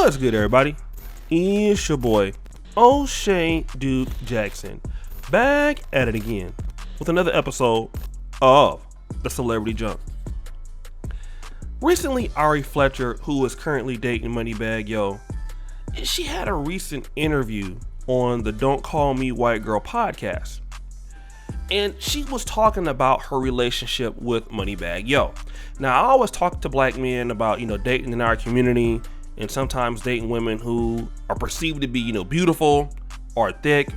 What's good, everybody? It's your boy, O'Shea Duke Jackson, back at it again with another episode of The Celebrity Jump. Recently, Ari Fletcher, who is currently dating Moneybagg Yo, she had a recent interview on the Don't Call Me White Girl podcast. And she was talking about her relationship with Moneybagg Yo. Now, I always talk to black men about, dating in our community and sometimes dating women who are perceived to be, beautiful or thick.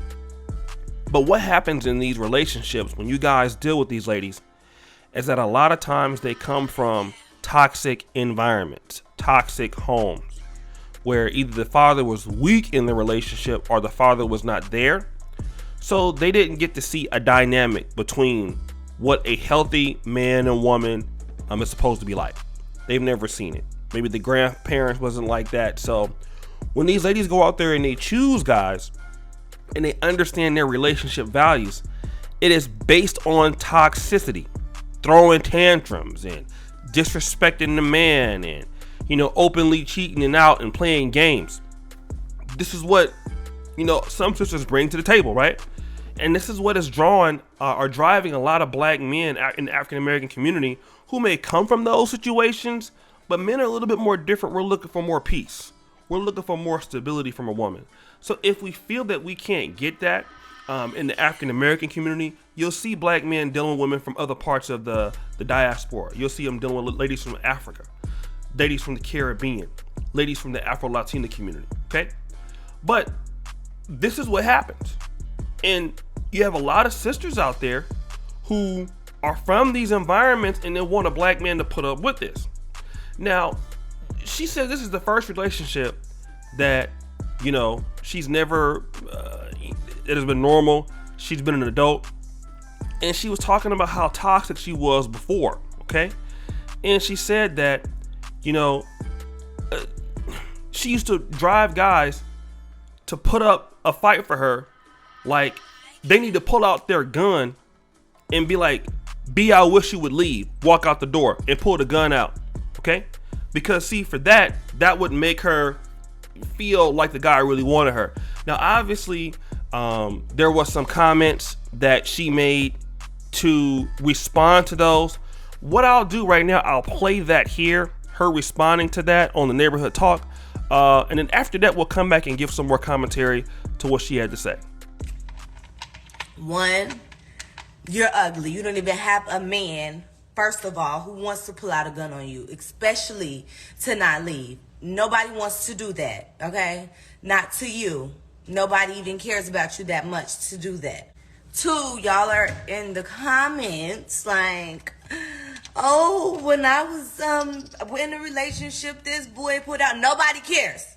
But what happens in these relationships when you guys deal with these ladies is that a lot of times they come from toxic environments, toxic homes, where either the father was weak in the relationship or the father was not there. So they didn't get to see a dynamic between what a healthy man and woman is supposed to be like. They've never seen it. Maybe the grandparents wasn't like that. So when these ladies go out there and they choose guys and they understand their relationship values, it is based on toxicity, throwing tantrums and disrespecting the man and, openly cheating and out and playing games. This is what, some sisters bring to the table, right? And this is what is drawing or driving a lot of black men in the African American community who may come from those situations, but men are a little bit more different. We're looking for more peace. We're looking for more stability from a woman. So if we feel that we can't get that in the African American community, you'll see black men dealing with women from other parts of the diaspora. You'll see them dealing with ladies from Africa, ladies from the Caribbean, ladies from the Afro-Latina community, okay? But this is what happens. And you have a lot of sisters out there who are from these environments and they want a black man to put up with this. Now, she said this is the first relationship that, she's never, it has been normal. She's been an adult. And she was talking about how toxic she was before, okay? And she said that, she used to drive guys to put up a fight for her. Like, they need to pull out their gun and be like, B, I wish you would leave. Walk out the door and pull the gun out. Okay? Because, see, for that would make her feel like the guy really wanted her. Now, obviously, there was some comments that she made to respond to those. What I'll do right now, I'll play that here, her responding to that on the Neighborhood Talk. And then after that, we'll come back and give some more commentary to what she had to say. One, you're ugly. You don't even have a man, first of all, who wants to pull out a gun on you, especially to not leave. Nobody wants to do that, okay? Not to you. Nobody even cares about you that much to do that. Two, y'all are in the comments like, oh, when I was in a relationship, this boy put out. Nobody cares.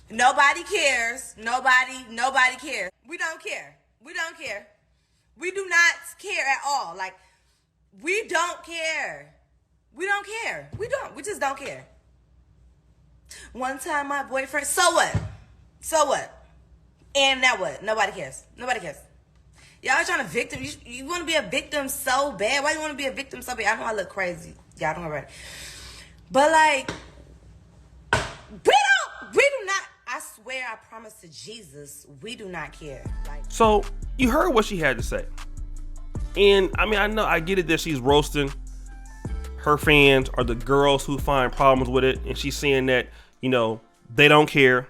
Nobody cares. Nobody cares. We don't care. We don't care. We do not care at all. Like, we don't care. We don't care. We don't. We just don't care. One time my boyfriend, so what? So what? And now what? Nobody cares. Nobody cares. Y'all trying to victim. You want to be a victim so bad. Why you want to be a victim so bad? I know I look crazy. Y'all don't know about it. But like, we do not, I swear, I promise to Jesus, we do not care. Like, so you heard what she had to say. And I get it that she's roasting her fans or the girls who find problems with it. And she's saying that, they don't care.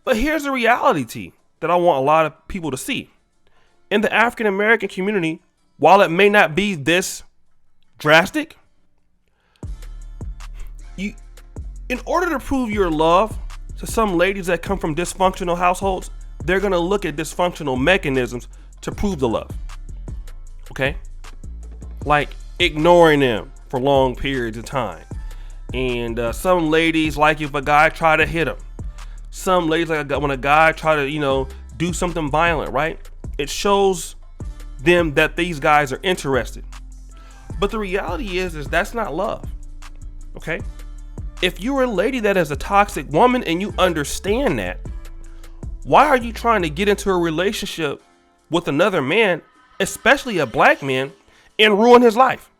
But here's the reality that I want a lot of people to see. In the African American community, while it may not be this drastic, in order to prove your love to some ladies that come from dysfunctional households, they're going to look at dysfunctional mechanisms to prove the love. Okay? Like ignoring them for long periods of time. And some ladies like if a guy try to hit them. Some ladies like when a guy try to, do something violent, right? It shows them that these guys are interested. But the reality is that's not love. Okay? If you're a lady that is a toxic woman and you understand that, why are you trying to get into a relationship with another man, especially a black man, and ruin his life?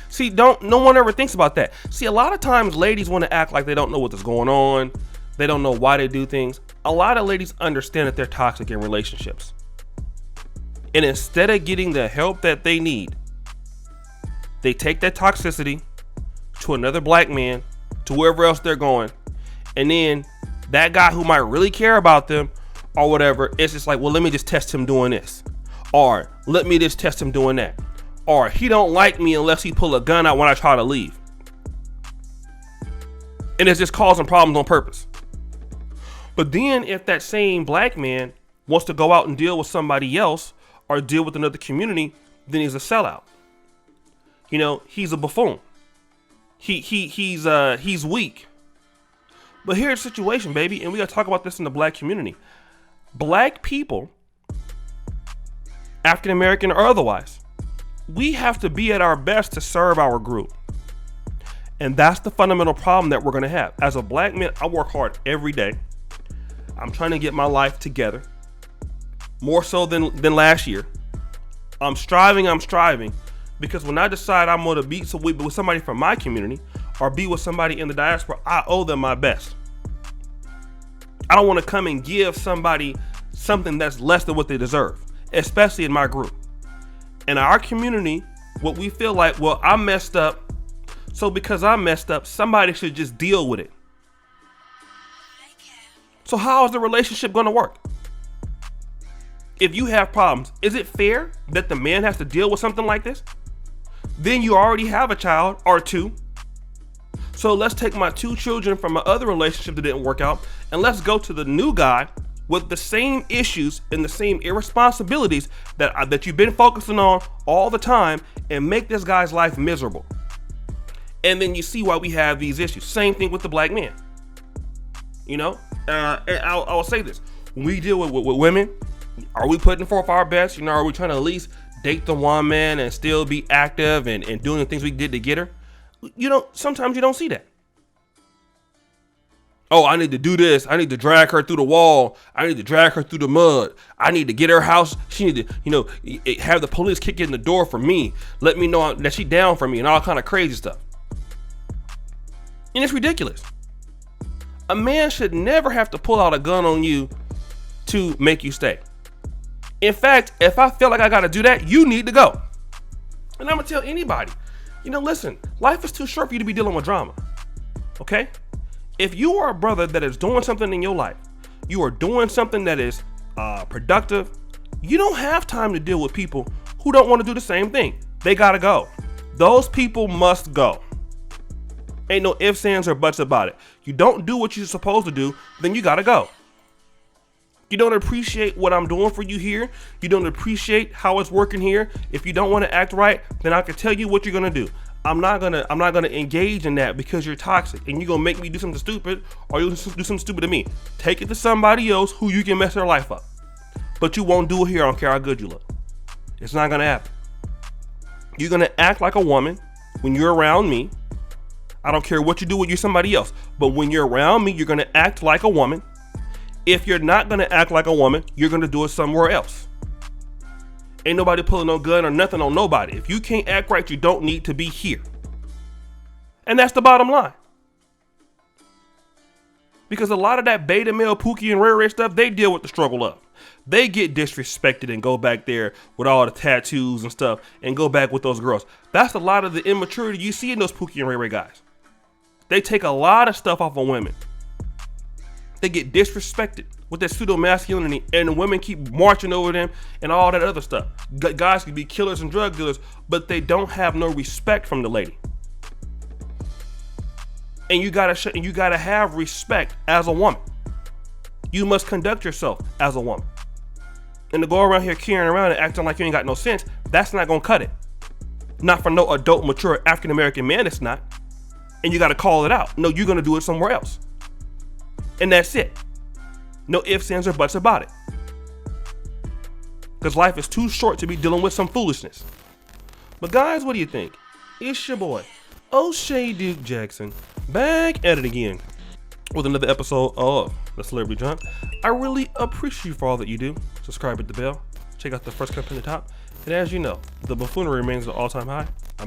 See, no one ever thinks about that. See, a lot of times ladies want to act like they don't know what's going on. They don't know why they do things. A lot of ladies understand that they're toxic in relationships. And instead of getting the help that they need, they take that toxicity to another black man, to wherever else they're going. And then that guy who might really care about them or whatever, it's just like, well, let me just test him doing this. Or let me just test him doing that. Or he don't like me unless he pull a gun out when I try to leave. And it's just causing problems on purpose. But then if that same black man wants to go out and deal with somebody else or deal with another community, then he's a sellout. You know, he's a buffoon. He's weak. But here's the situation, baby, and we gotta talk about this in the black community. Black people, African American or otherwise, we have to be at our best to serve our group. And that's the fundamental problem that we're gonna have. As a black man, I work hard every day. I'm trying to get my life together, more so than last year. I'm striving, because when I decide I'm gonna be with somebody from my community or be with somebody in the diaspora, I owe them my best. I don't want to come and give somebody something that's less than what they deserve, especially in my group. In our community, what we feel like, well, I messed up, so because I messed up, somebody should just deal with it. So how is the relationship going to work? If you have problems, is it fair that the man has to deal with something like this? Then you already have a child or two. So let's take my 2 children from my other relationship that didn't work out, and let's go to the new guy with the same issues and the same irresponsibilities that you've been focusing on all the time, and make this guy's life miserable. And then you see why we have these issues. Same thing with the black man. You know, and I will say this: when we deal with women, are we putting forth our best? You know, are we trying to at least date the woman and still be active and doing the things we did to get her? You know, sometimes you don't see that. Oh, I need to do this. I need to drag her through the wall. I need to drag her through the mud. I need to get her house. She need to, you know, have the police kick in the door for me. Let me know that she down for me and all kind of crazy stuff. And it's ridiculous. A man should never have to pull out a gun on you to make you stay. In fact, if I feel like I got to do that, you need to go. And I'm going to tell anybody, you know, listen, life is too short for you to be dealing with drama. Okay? If you are a brother that is doing something in your life, you are doing something that is productive, you don't have time to deal with people who don't want to do the same thing. They got to go. Those people must go. Ain't no ifs, ands, or buts about it. You don't do what you're supposed to do, then you got to go. You don't appreciate what I'm doing for you here. You don't appreciate how it's working here. If you don't want to act right, then I can tell you what you're gonna do. I'm not gonna engage in that because you're toxic and you're gonna make me do something stupid, or you'll do something stupid to me. Take it to somebody else who you can mess their life up. But you won't do it here. I don't care how good you look. It's not gonna happen. You're gonna act like a woman when you're around me. I don't care what you do when you're somebody else, but when you're around me, you're gonna act like a woman. If you're not gonna act like a woman, you're gonna do it somewhere else. Ain't nobody pulling no gun or nothing on nobody. If you can't act right, you don't need to be here. And that's the bottom line. Because a lot of that beta male, Pookie, and Ray Ray stuff, they deal with the struggle of. They get disrespected and go back there with all the tattoos and stuff and go back with those girls. That's a lot of the immaturity you see in those Pookie and Ray Ray guys. They take a lot of stuff off of women. They get disrespected with their pseudo masculinity, and the women keep marching over them and all that other stuff. Guys can be killers and drug dealers, but they don't have no respect from the lady. And you gotta have respect as a woman. You must conduct yourself as a woman. And to go around here carrying around and acting like you ain't got no sense, that's not gonna cut it. Not for no adult, mature African American man, it's not. And you gotta call it out. No, you're gonna do it somewhere else. And that's it. No ifs, ands, or buts about it. Because life is too short to be dealing with some foolishness. But guys, what do you think? It's your boy, O'Shea Duke Jackson, back at it again with another episode of The Celebrity Jump. I really appreciate you for all that you do. Subscribe, hit the bell, check out the first clip in the top. And as you know, the buffoonery remains at an all-time high.